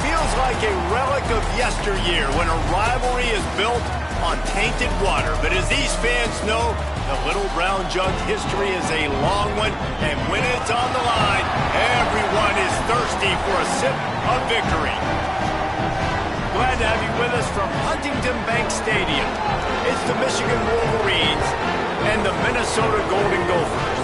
feels like a relic of yesteryear when a rivalry is built on tainted water. But as these fans know, the Little Brown Jug history is a long one, and when it's on the line, everyone is thirsty for a sip of victory. Glad to have you with us from Huntington Bank Stadium. It's the Michigan Wolverines and the Minnesota Golden Gophers.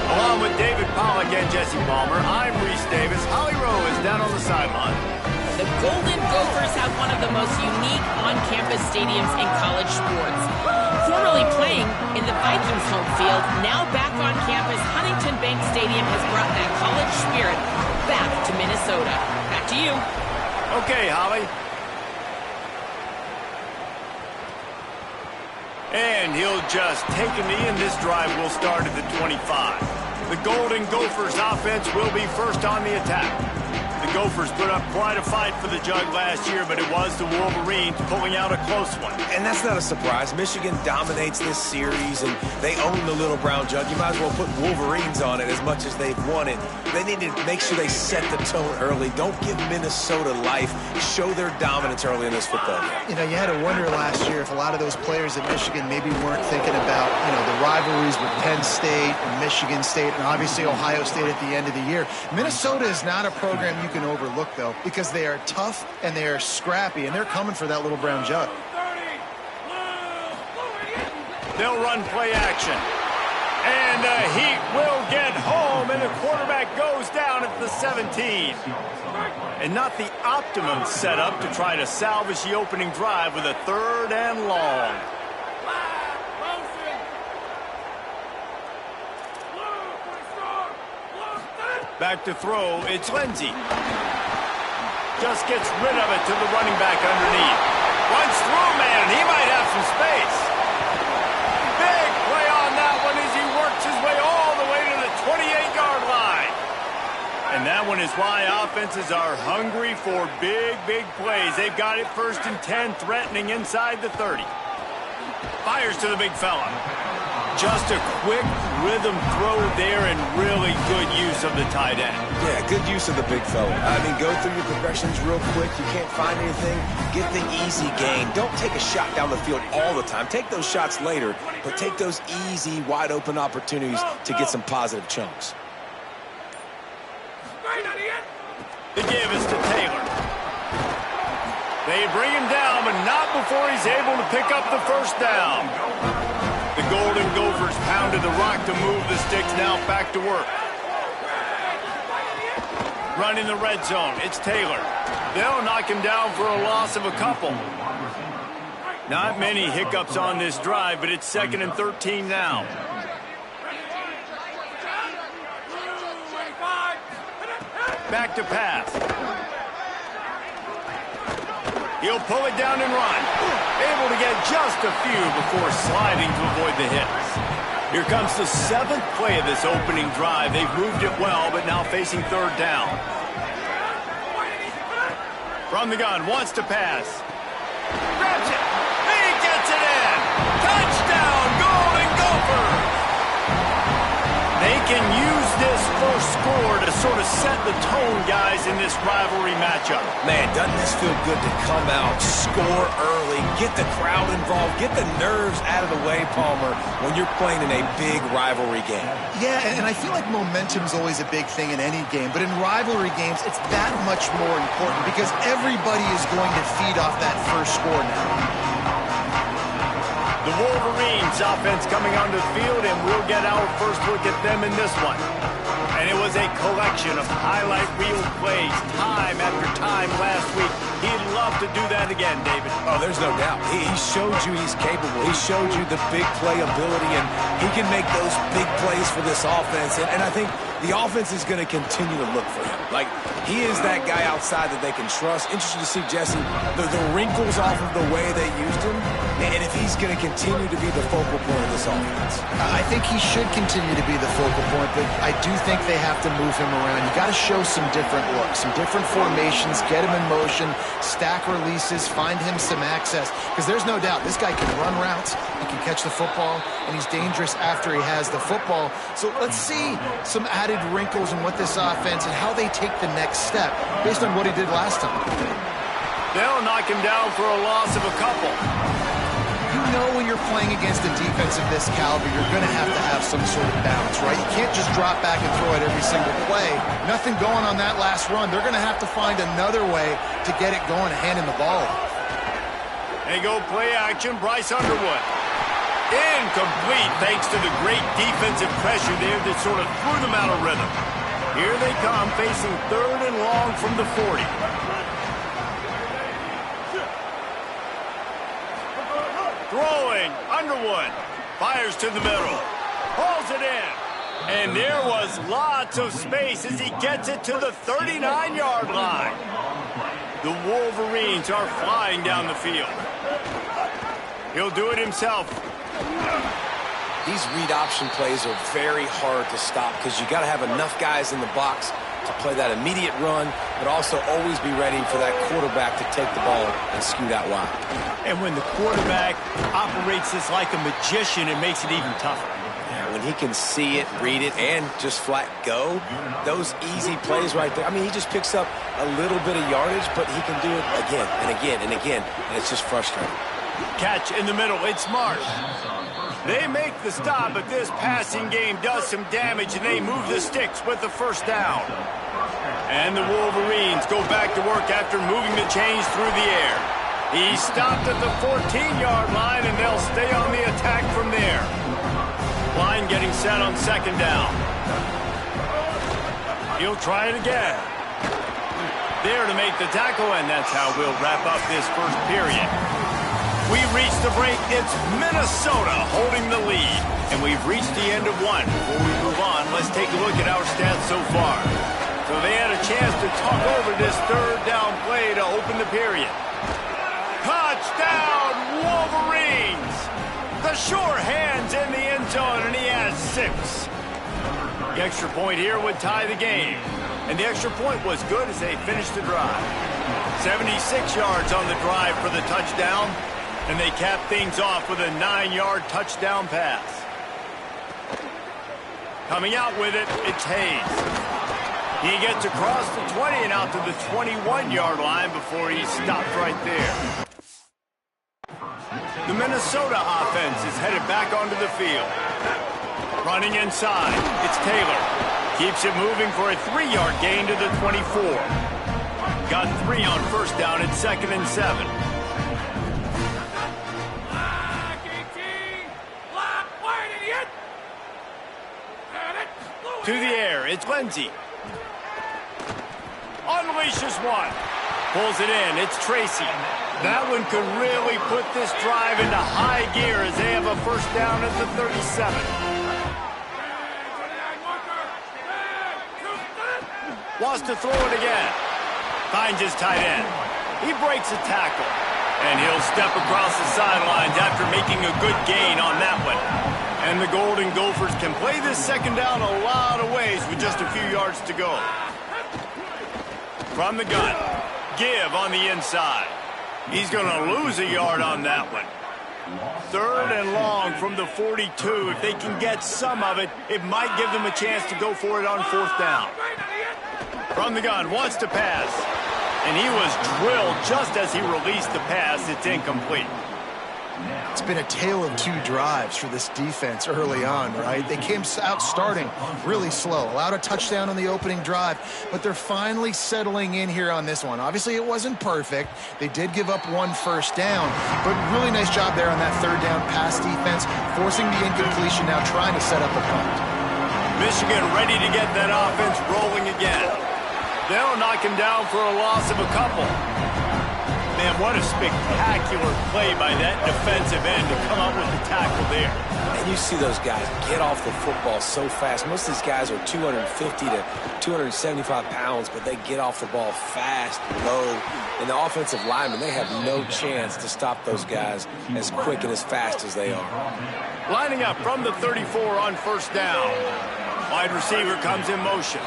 Along with David Pollack and Jesse Palmer, I'm Reese Davis. Holly Rowe is down on the sideline. The Golden Gophers have one of the most unique on-campus stadiums in college sports. Formerly playing in the Vikings' home field, now back on campus, Huntington Bank Stadium has brought that college spirit back to Minnesota. Back to you. Okay, Holly. And he'll just take a knee, and this drive will start at the 25. The Golden Gophers offense will be first on the attack. The Gophers put up quite a fight for the Jug last year, but it was the Wolverines pulling out a close one. And that's not a surprise. Michigan dominates this series, and they own the Little Brown Jug. You might as well put Wolverines on it as much as they've won it. They need to make sure they set the tone early. Don't give Minnesota life. Show their dominance early in this football game. You know, you had to wonder last year if a lot of those players at Michigan maybe weren't thinking about, you know, the rivalries with Penn State and Michigan State and obviously Ohio State at the end of the year. Minnesota is not a program you can overlook, though, because they are tough and they are scrappy, and they're coming for that Little Brown Jug. They'll run play action. And the Heat will get home, and the quarterback goes down at the 17. And not the optimum setup to try to salvage the opening drive with a 3rd and long. Back to throw, it's Lindsey. Just gets rid of it to the running back underneath. Runs through, man, he might have some space. Big play on that one as he works his way all the way to the 28-yard line. And that one is why offenses are hungry for big, big plays. They've got it 1st and 10, threatening inside the 30. Fires to the big fella. Just a quick rhythm throw there and really good use of the tight end. Yeah, good use of the big fella. I mean, go through your progressions real quick. You can't find anything, get the easy gain. Don't take a shot down the field all the time. Take those shots later, but take those easy, wide-open opportunities to get some positive chunks. The give is to Taylor. They bring him down, but not before he's able to pick up the 1st down. The Golden Gophers pounded the rock to move the sticks, now back to work. Running the red zone, it's Taylor. They'll knock him down for a loss of a couple. Not many hiccups on this drive, but it's 2nd and 13 now. Back to pass. He'll pull it down and run. Able to get just a few before sliding to avoid the hits. Here comes the 7th play of this opening drive. They've moved it well, but now facing 3rd down. From the gun, wants to pass. Grabs it. He gets it in. Touchdown, Golden Gophers. They can use this first score to sort of set the tone, guys, in this rivalry matchup. Man, doesn't this feel good to come out, score early, get the crowd involved, get the nerves out of the way, Palmer, when you're playing in a big rivalry game. Yeah, and I feel like momentum's always a big thing in any game, but in rivalry games, it's that much more important because everybody is going to feed off that first score now. The Wolverines offense coming onto the field, and we'll get our first look at them in this one. And it was a collection of highlight reel plays time after time last week. He'd love to do that again, David. Oh, there's no doubt. He showed you he's capable. He showed you the big play ability, and he can make those big plays for this offense. And I think the offense is going to continue to look for him. Like, he is that guy outside that they can trust. Interesting to see, Jesse, the wrinkles off of the way they used him. And if he's going to continue to be the focal point of this offense. I think he should continue to be the focal point, but I do think they have to move him around. You got to show some different looks, some different formations, get him in motion, stack releases, find him some access, because there's no doubt this guy can run routes, he can catch the football, and he's dangerous after he has the football. So let's see some added wrinkles in what this offense and how they take the next step based on what he did last time. They'll knock him down for a loss of a couple. You know when you're playing against a defense of this caliber, you're going to have some sort of balance, right? You can't just drop back and throw it every single play. Nothing going on that last run. They're going to have to find another way to get it going and hand him the ball. They go play action, Bryce Underwood. Incomplete thanks to the great defensive pressure there that sort of threw them out of rhythm. Here they come facing 3rd and long from the 40. Throwing, Underwood fires to the middle, pulls it in, and there was lots of space as he gets it to the 39-yard line. The Wolverines are flying down the field. He'll do it himself. These read option plays are very hard to stop because you got to have enough guys in the box to play that immediate run, but also always be ready for that quarterback to take the ball and scoot out wide. And when the quarterback operates this like a magician, it makes it even tougher. Yeah, when he can see it, read it, and just flat go, those easy plays right there. I mean, he just picks up a little bit of yardage, but he can do it again and again and again, and it's just frustrating. Catch in the middle, it's Marsh. They make the stop, but this passing game does some damage, and they move the sticks with the first down. And the Wolverines go back to work after moving the chains through the air. He stopped at the 14-yard line, and they'll stay on the attack from there. Line getting set on 2nd down. He'll try it again. There to make the tackle, and that's how we'll wrap up this first period. We reached the break. It's Minnesota holding the lead. And we've reached the end of one. Before we move on, let's take a look at our stats so far. So they had a chance to talk over this 3rd down play to open the period. Touchdown, Wolverines! The sure hands in the end zone, and he has 6. The extra point here would tie the game. And the extra point was good as they finished the drive. 76 yards on the drive for the touchdown. And they cap things off with a 9-yard touchdown pass. Coming out with it, it's Hayes. He gets across the 20 and out to the 21-yard line before he stopped right there. The Minnesota offense is headed back onto the field. Running inside, it's Taylor. Keeps it moving for a 3-yard gain to the 24. Got 3 on 1st down at 2nd and 7. To the air, it's Lindsey. Unleashes one. Pulls it in, it's Tracy. That one could really put this drive into high gear as they have a 1st down at the 37. Wants to throw it again. Finds his tight end. He breaks a tackle. And he'll step across the sidelines after making a good gain on that one. And the Golden Gophers can play this 2nd down a lot of ways with just a few yards to go. From the gun, give on the inside. He's going to lose a yard on that one. 3rd and long from the 42. If they can get some of it, it might give them a chance to go for it on 4th down. From the gun, wants to pass. And he was drilled just as he released the pass. It's incomplete. It's been a tale of 2 drives for this defense early on, right? They came out starting really slow, allowed a touchdown on the opening drive, but they're finally settling in here on this one. Obviously, it wasn't perfect. They did give up 1 1st down, but really nice job there on that 3rd down pass defense, forcing the incompletion, now trying to set up a punt. Michigan ready to get that offense rolling again. They'll knock him down for a loss of a couple. Man, what a spectacular play by that defensive end to come up with the tackle there. And you see those guys get off the football so fast. Most of these guys are 250 to 275 pounds, but they get off the ball fast, low. And the offensive linemen, they have no chance to stop those guys as quick and as fast as they are. Lining up from the 34 on first down. Wide receiver comes in motion.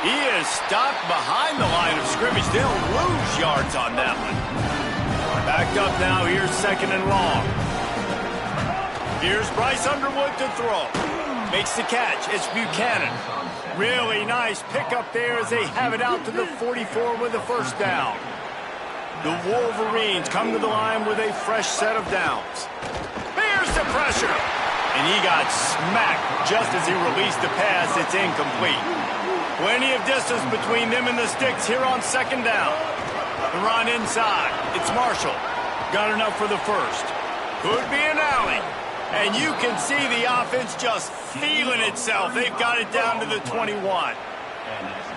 He is stopped behind the line of scrimmage. They'll lose yards on that one. Backed up now. Here's second and long. Here's Bryce Underwood to throw. Makes the catch. It's Buchanan. Really nice pickup there as they have it out to the 44 with the first down. The Wolverines come to the line with a fresh set of downs. There's the pressure. And he got smacked just as he released the pass. It's incomplete. Plenty of distance between them and the sticks here on second down. The run inside. It's Marshall. Got enough for the first. Could be an alley. And you can see the offense just feeling itself. They've got it down to the 21.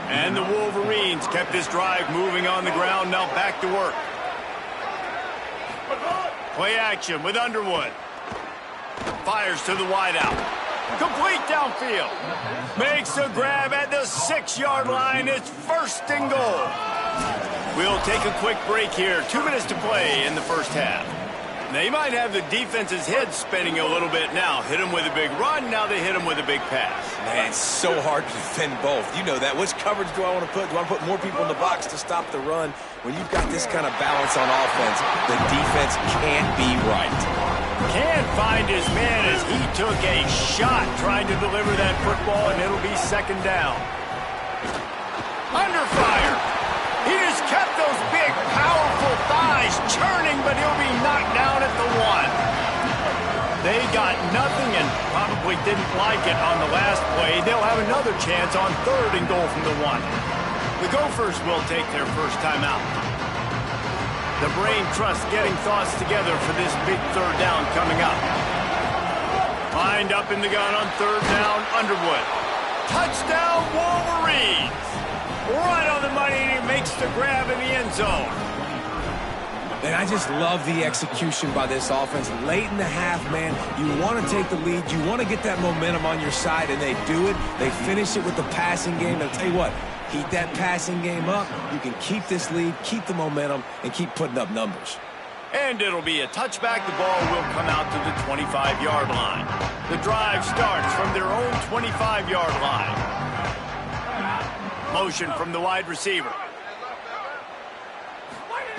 And the Wolverines kept this drive moving on the ground. Now back to work. Play action with Underwood. Fires to the wideout. Complete downfield. Makes a grab at the 6-yard line. It's first and goal. We'll take a quick break here. 2 minutes to play in the first half. They might have the defense's head spinning a little bit now. Hit him with a big run. Now they hit him with a big pass. Man, it's so hard to defend both. You know that. Which coverage do I want to put? Do I want to put more people in the box to stop the run? When you've got this kind of balance on offense, the defense can't be right. Can't find his man as he took a shot trying to deliver that football, and it'll be second down. Under fire. He just kept those big, powerful thighs churning, but he'll be knocked down at the 1. They got nothing and probably didn't like it on the last play. They'll have another chance on third and goal from the 1. The Gophers will take their first time out. The brain trust getting thoughts together for this big third down coming up. Lined up in the gun on third down, Underwood. Touchdown, Wolverines! Right on the money, and he makes the grab in the end zone. And I just love the execution by this offense. Late in the half, man, you want to take the lead. You want to get that momentum on your side, and they do it. They finish it with the passing game. I'll tell you what, keep that passing game up. You can keep this lead, keep the momentum, and keep putting up numbers. And it'll be a touchback. The ball will come out to the 25-yard line. The drive starts from their own 25-yard line. Motion from the wide receiver.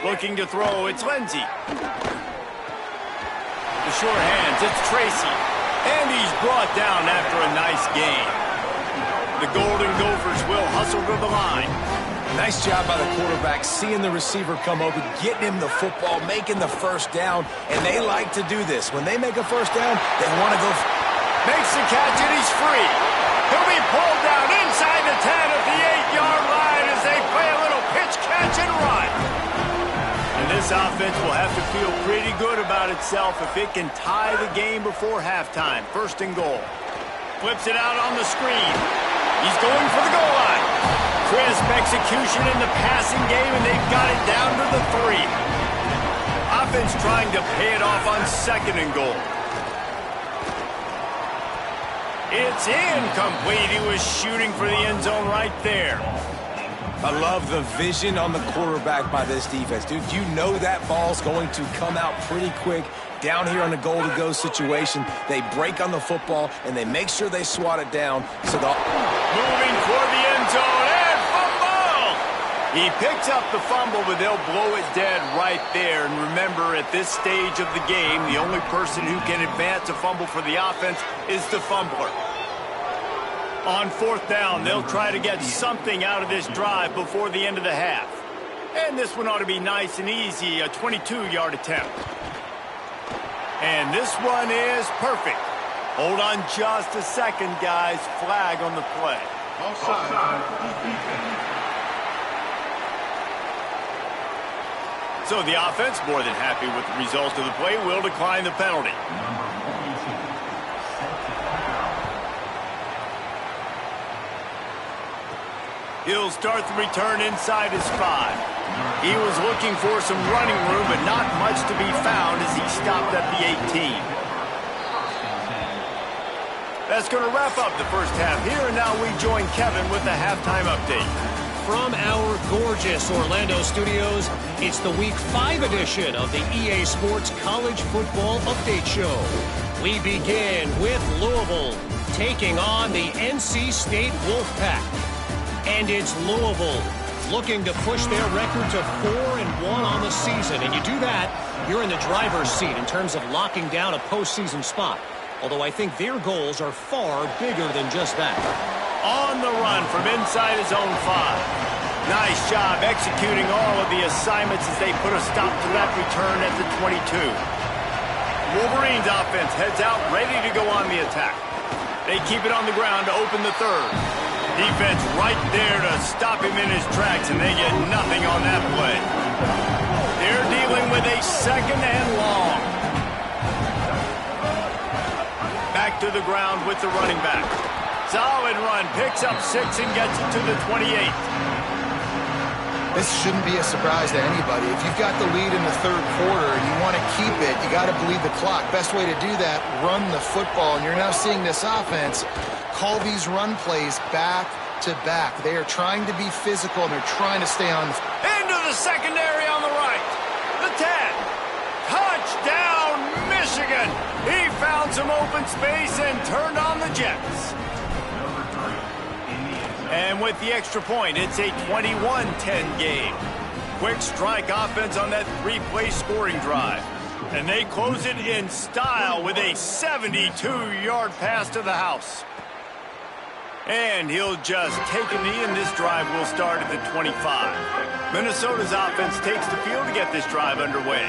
Looking to throw, it's Lindsey. The short hands, it's Tracy. And he's brought down after a nice gain. The Golden Gophers will hustle to the line. Nice job by the quarterback, seeing the receiver come open, getting him the football, making the first down. And they like to do this. When they make a first down, they want to go. Makes the catch, and he's free. He'll be pulled down inside the 10 at the 8-yard line as they play a little pitch, catch, and run. And this offense will have to feel pretty good about itself if it can tie the game before halftime. First and goal. Flips it out on the screen. He's going for the goal line. Crisp execution in the passing game, and they've got it down to the 3. Offense trying to pay it off on second and goal. It's incomplete. He was shooting for the end zone right there. I love the vision on the quarterback by this defense. Dude, you know that ball's going to come out pretty quick. Down here on the goal-to-go situation, they break on the football, and they make sure they swat it down. So moving toward the end zone, and fumble! He picks up the fumble, but they'll blow it dead right there. And remember, at this stage of the game, the only person who can advance a fumble for the offense is the fumbler. On fourth down, they'll try to get something out of this drive before the end of the half. And this one ought to be nice and easy, a 22-yard attempt. And this one is perfect. Hold on just a second, guys. Flag on the play. Offside. So the offense, more than happy with the result of the play, will decline the penalty. He'll start the return inside his 5. He was looking for some running room, but not much to be found as he stopped at the 18. That's going to wrap up the first half here, and now we join Kevin with the halftime update. From our gorgeous Orlando studios, it's the Week 5 edition of the EA Sports College Football Update Show. We begin with Louisville taking on the NC State Wolfpack. And it's Louisville looking to push their record to 4-1 on the season. And you do that, you're in the driver's seat in terms of locking down a postseason spot. Although I think their goals are far bigger than just that. On the run from inside his own 5. Nice job executing all of the assignments as they put a stop to that return at the 22. Wolverines offense heads out ready to go on the attack. They keep it on the ground to open the third. Defense right there to stop him in his tracks, and they get nothing on that play. They're dealing with a 2nd and long. Back to the ground with the running back. Solid run, picks up 6 and gets it to the 28. This shouldn't be a surprise to anybody. If you've got the lead in the third quarter and you want to keep it, you got to bleed the clock. Best way to do that, run the football. And you're now seeing this offense call these run plays back to back. They are trying to be physical, and they're trying to stay on. Into the secondary on the right. The 10. Touchdown, Michigan. He found some open space and turned on the Jets. And with the extra point, it's a 21-10 game. Quick strike offense on that 3-play scoring drive. And they close it in style with a 72-yard pass to the house. And he'll just take a knee, and this drive will start at the 25. Minnesota's offense takes the field to get this drive underway.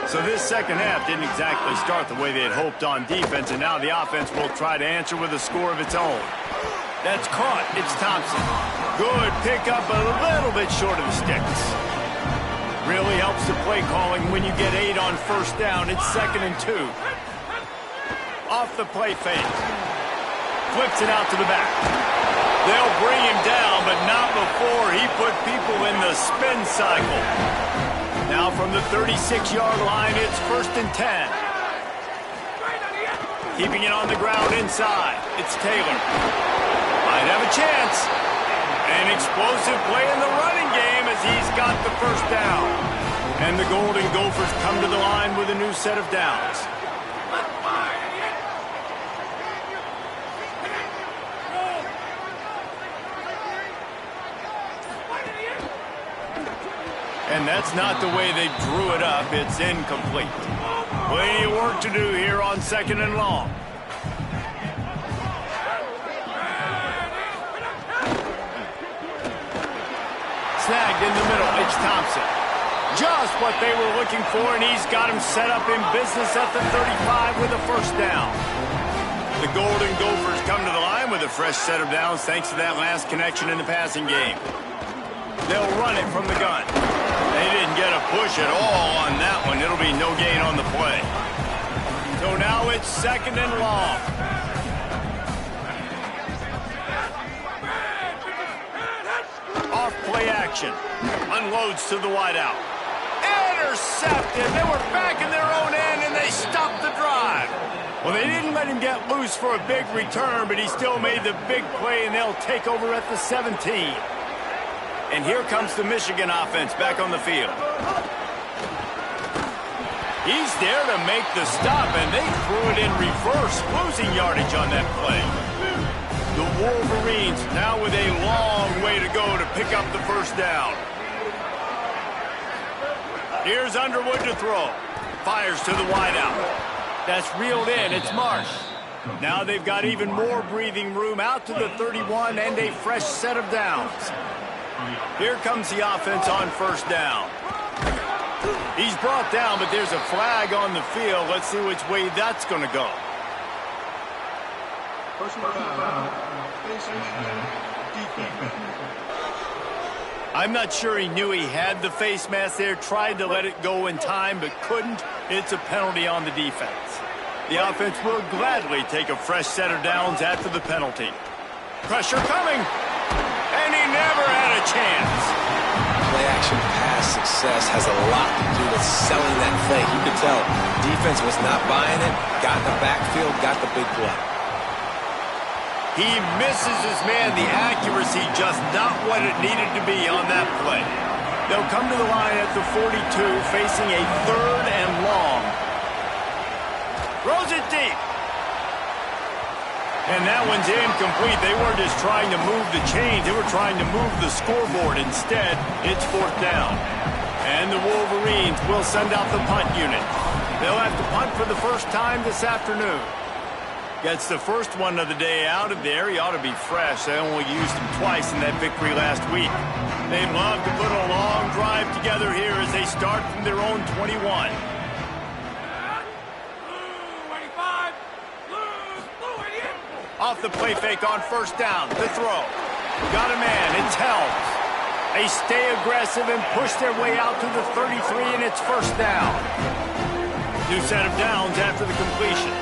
So this second half didn't exactly start the way they had hoped on defense, and now the offense will try to answer with a score of its own. That's caught. It's Thompson. Good pickup, a little bit short of the sticks. Really helps the play calling when you get 8 on first down. It's 2nd and 2. Off the play fake. Flips it out to the back. They'll bring him down, but not before he put people in the spin cycle. Now from the 36-yard line, it's 1st and 10. Keeping it on the ground inside. It's Taylor. Might have a chance. An explosive play in the running game as he's got the first down. And the Golden Gophers come to the line with a new set of downs. And that's not the way they drew it up. It's incomplete. Plenty of work to do here on 2nd and long. Snagged in the middle. It's Thompson. Just what they were looking for, and he's got him set up in business at the 35 with a first down. The Golden Gophers come to the line with a fresh set of downs thanks to that last connection in the passing game. They'll run it from the gun. They didn't get a push at all on that one. It'll be no gain on the play. So now it's 2nd and long. Off play action. Unloads to the wideout. Intercepted. They were back in their own end, and they stopped the drive. Well, they didn't let him get loose for a big return, but he still made the big play, and they'll take over at the 17. And here comes the Michigan offense back on the field. He's there to make the stop, and they threw it in reverse, losing yardage on that play. The Wolverines now with a long way to go to pick up the first down. Here's Underwood to throw. Fires to the wideout. That's reeled in. It's Marsh. Now they've got even more breathing room out to the 31 and a fresh set of downs. Here comes the offense on first down. He's brought down, but there's a flag on the field. Let's see which way that's going to go. I'm not sure he knew he had the face mask there, tried to let it go in time, but couldn't. It's a penalty on the defense. The offense will gladly take a fresh set of downs after the penalty. Pressure coming, and he never had a chance. play-action pass success has a lot to do with selling that fake. You could tell defense was not buying it, got in the backfield, got the big play. He misses his man. The accuracy just not what it needed to be on that play. They'll come to the line at the 42, facing a 3rd and long. Throws it deep. And that one's incomplete. They weren't just trying to move the chains. They were trying to move the scoreboard. Instead, it's 4th down. And the Wolverines will send out the punt unit. They'll have to punt for the first time this afternoon. Gets the first one of the day out of there. He ought to be fresh. They only used him twice in that victory last week. They'd love to put a long drive together here as they start from their own 21. Off the play fake on 1st down. The throw. Got a man. It's Helms. They stay aggressive and push their way out to the 33, and it's 1st down. New set of downs after the completion.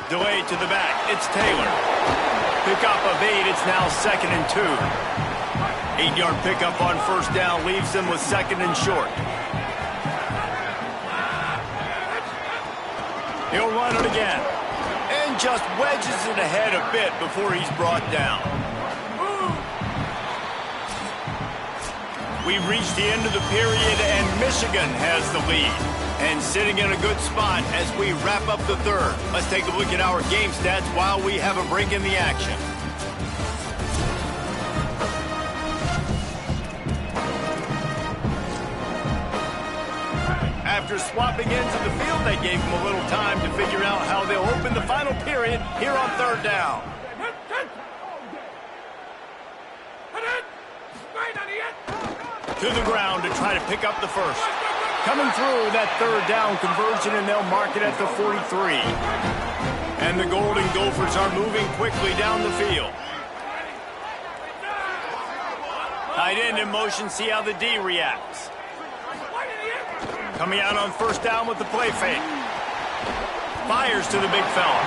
Delay to the back. It's Taylor. Pickup of 8. It's now 2nd and 2. 8-yard pickup on 1st down leaves them with 2nd and short. He'll run it again. And just wedges it ahead a bit before he's brought down. We've reached the end of the period, and Michigan has the lead. And sitting in a good spot as we wrap up the 3rd. Let's take a look at our game stats while we have a break in the action. After swapping into the field, they gave them a little time to figure out how they'll open the final period here on 3rd down. To the ground to try to pick up the first. Coming through that 3rd down conversion, and they'll mark it at the 43. And the Golden Gophers are moving quickly down the field. Tight end in motion, see how the D reacts. Coming out on 1st down with the play fake. Fires to the big fella.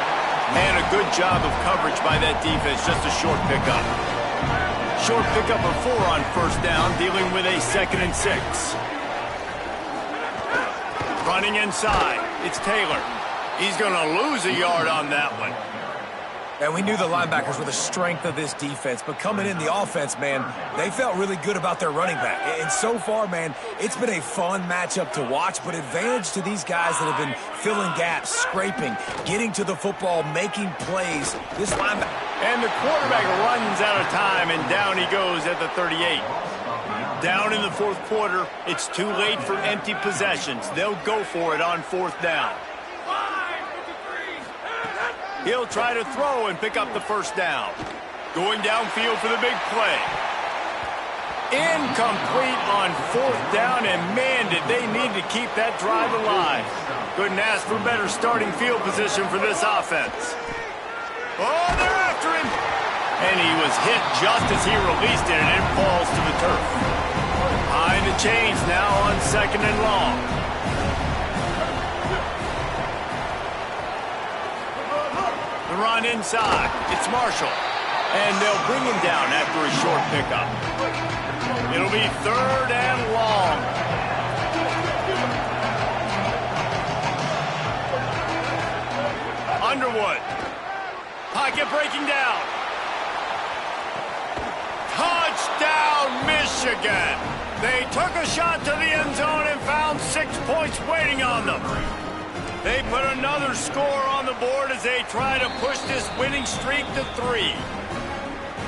And a good job of coverage by that defense. Just a short pickup. Short pickup of 4 on 1st down, dealing with a 2nd and 6. Running inside. It's Taylor. He's going to lose a yard on that one. And we knew the linebackers were the strength of this defense, but coming in the offense, man, they felt really good about their running back. And so far, man, it's been a fun matchup to watch, but advantage to these guys that have been filling gaps, scraping, getting to the football, making plays. This linebacker. And the quarterback runs out of time, and down he goes at the 38. Down in the 4th quarter, it's too late for empty possessions. They'll go for it on 4th down. He'll try to throw and pick up the 1st down. Going downfield for the big play. Incomplete on 4th down, and man, did they need to keep that drive alive. Couldn't ask for better starting field position for this offense. Oh, they're after him. And he was hit just as he released it, and it falls to the turf. Behind the chains now on 2nd and long. The run inside. It's Marshall. And they'll bring him down after a short pickup. It'll be 3rd and long. Underwood. Pocket breaking down. Touchdown, Michigan. They took a shot to the end zone and found 6 points waiting on them. They put another score on the board as they try to push this winning streak to 3.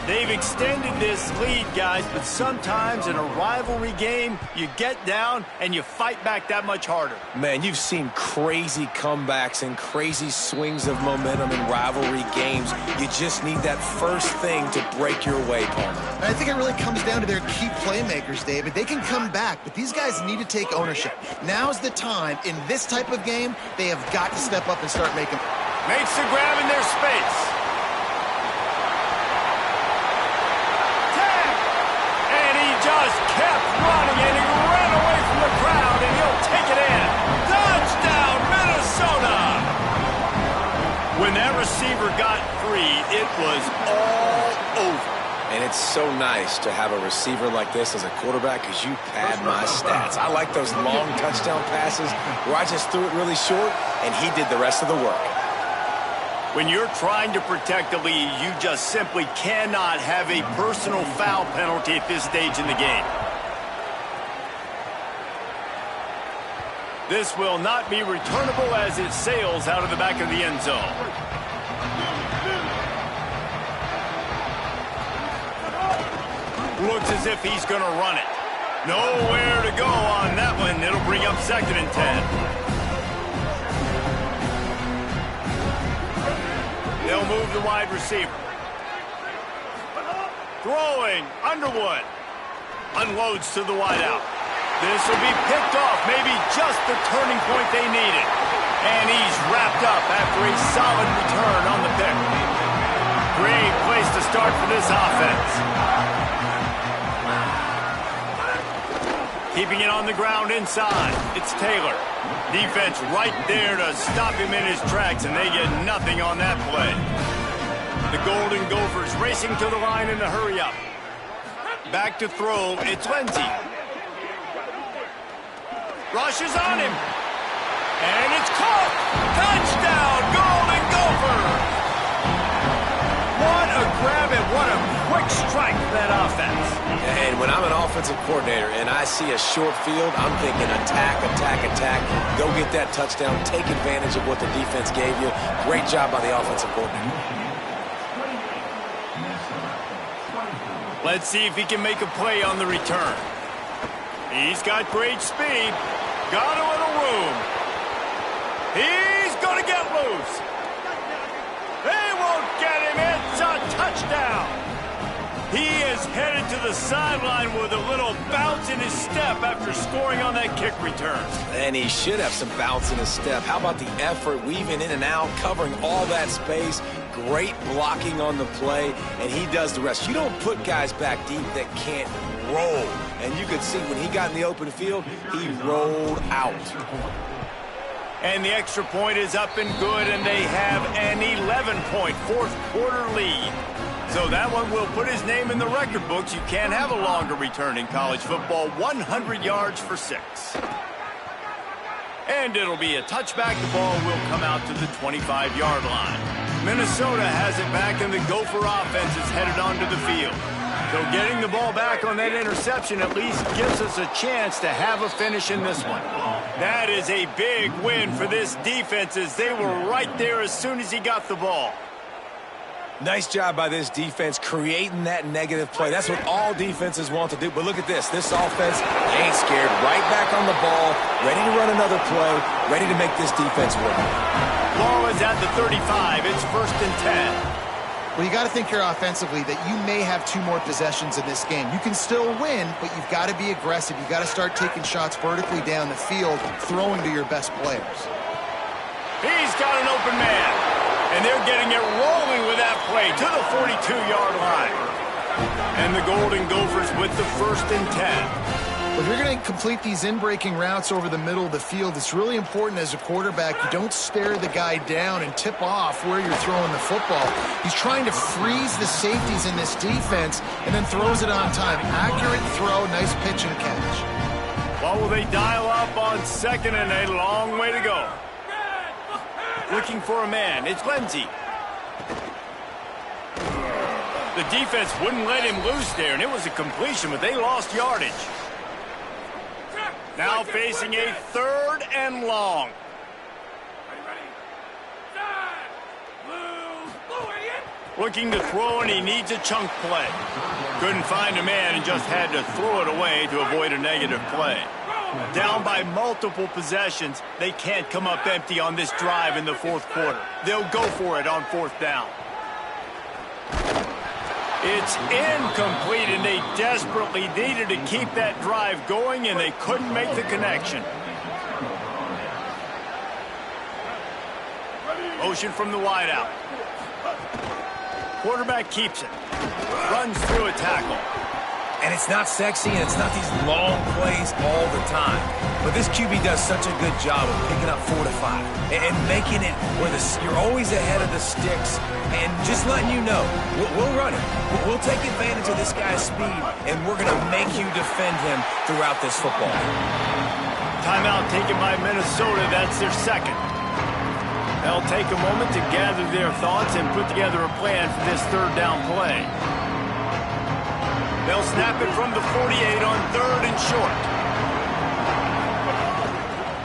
They've extended this lead, guys, but sometimes in a rivalry game, you get down and you fight back that much harder. Man, you've seen crazy comebacks and crazy swings of momentum in rivalry games. You just need that first thing to break your way, Palmer. I think it really comes down to their key playmakers, David. They can come back, but these guys need to take ownership. Now's the time. In this type of game, they have got to step up and start making. Makes the grab in their space. Just kept running, and he ran away from the crowd, and he'll take it in. Touchdown, Minnesota! When that receiver got free, it was all over. And it's so nice to have a receiver like this as a quarterback because you pad my stats. I like those long touchdown passes where I just threw it really short and he did the rest of the work. When you're trying to protect the lead, you just simply cannot have a personal foul penalty at this stage in the game. This will not be returnable as it sails out of the back of the end zone. Looks as if he's going to run it. Nowhere to go on that one. It'll bring up 2nd and 10. They'll move the wide receiver. Throwing, Underwood. Unloads to the wideout. This will be picked off, maybe just the turning point they needed. And he's wrapped up after a solid return on the pick. Great place to start for this offense. Keeping it on the ground inside. It's Taylor. Defense right there to stop him in his tracks, and they get nothing on that play. The Golden Gophers racing to the line in a hurry-up. Back to throw. It's Lindsey. Rushes on him. And it's caught. Touchdown, Golden Gophers. What a grab and what a quick strike for that offense. And when I'm an offensive coordinator and I see a short field, I'm thinking attack, attack, attack. Go get that touchdown. Take advantage of what the defense gave you. Great job by the offensive coordinator. Let's see if he can make a play on the return. He's got great speed. Got a little room. He's going to get loose. They won't get him. It's a touchdown. He is headed to the sideline with a little bounce in his step after scoring on that kick return. And he should have some bounce in his step. How about the effort, weaving in and out, covering all that space, great blocking on the play, and he does the rest. You don't put guys back deep that can't roll. And you could see when he got in the open field, he rolled out. And the extra point is up and good, and they have an 11-point fourth-quarter lead. So that one will put his name in the record books. You can't have a longer return in college football. 100 yards for 6. And it'll be a touchback. The ball will come out to the 25-yard line. Minnesota has it back, and the Gopher offense is headed onto the field. So getting the ball back on that interception at least gives us a chance to have a finish in this one. That is a big win for this defense as they were right there as soon as he got the ball. Nice job by this defense creating that negative play. That's what all defenses want to do. But look at this. This offense ain't scared. Right back on the ball, ready to run another play, ready to make this defense work. Ball is at the 35. It's 1st and 10. Well, you got to think here offensively that you may have 2 more possessions in this game. You can still win, but you've got to be aggressive. You've got to start taking shots vertically down the field, throwing to your best players. He's got an open man, and they're getting it rolling with that play to the 42-yard line. And the Golden Gophers with the 1st and 10. If you're going to complete these in-breaking routes over the middle of the field, it's really important as a quarterback you don't stare the guy down and tip off where you're throwing the football. He's trying to freeze the safeties in this defense and then throws it on time. Accurate throw, nice pitch and catch. Well, will they dial up on 2nd and a long way to go? Looking for a man. It's Lindsey. The defense wouldn't let him loose there, and it was a completion, but they lost yardage. Now facing a 3rd and long. Looking to throw, and he needs a chunk play. Couldn't find a man and just had to throw it away to avoid a negative play. Down by multiple possessions, they can't come up empty on this drive in the 4th quarter. They'll go for it on 4th down. It's incomplete, and they desperately needed to keep that drive going, and they couldn't make the connection. Motion from the wideout. Quarterback keeps it. Runs through a tackle. And it's not sexy, and it's not these long plays all the time. But this QB does such a good job of picking up 4 to 5 and making it where you're always ahead of the sticks and just letting you know, we'll run it. We'll take advantage of this guy's speed, and we're going to make you defend him throughout this football. Timeout taken by Minnesota. That's their second. They'll take a moment to gather their thoughts and put together a plan for this third down play. They'll snap it from the 48 on 3rd and short.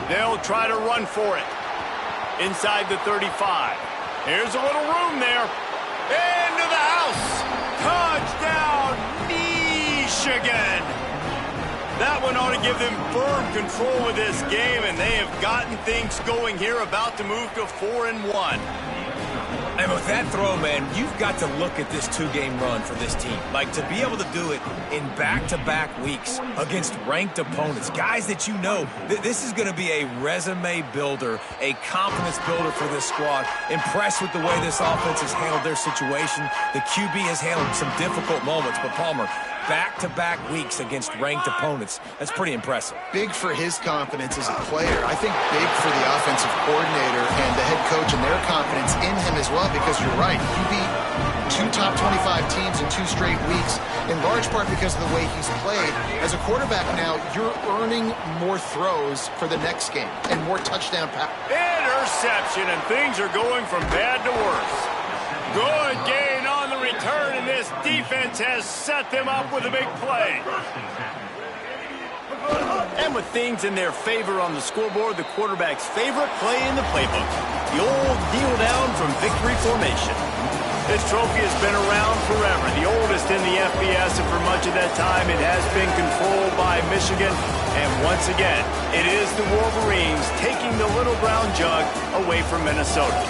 They'll try to run for it inside the 35. Here's a little room there. Into the house. Touchdown, Michigan. That one ought to give them firm control of this game, and they have gotten things going here, about to move to 4-1. And with that throw, man, you've got to look at this 2-game run for this team. Like, to be able to do it in back-to-back weeks against ranked opponents, guys that you know, this is going to be a resume builder, a confidence builder for this squad. Impressed with the way this offense has handled their situation. The QB has handled some difficult moments, but Palmer, back-to-back weeks against ranked opponents, that's pretty impressive. Big for his confidence as a player. I think big for the offensive coordinator and the head coach and their confidence in him as well, because you're right. You beat 2 top 25 teams in 2 straight weeks, in large part because of the way he's played. As a quarterback now, you're earning more throws for the next game and more touchdown passes. Interception, and things are going from bad to worse. Good gain on the return, and this defense has set them up with a big play. And with things in their favor on the scoreboard, the quarterback's favorite play in the playbook, the old kneel down from victory formation. This trophy has been around forever, the oldest in the FBS, and for much of that time it has been controlled by Michigan. And once again, it is the Wolverines taking the little brown jug away from Minnesota.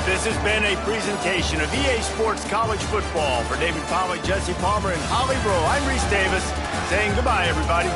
This has been a presentation of EA Sports College Football. For David Pollack, Jesse Palmer, and Holly Rowe, I'm Reese Davis saying goodbye, everybody.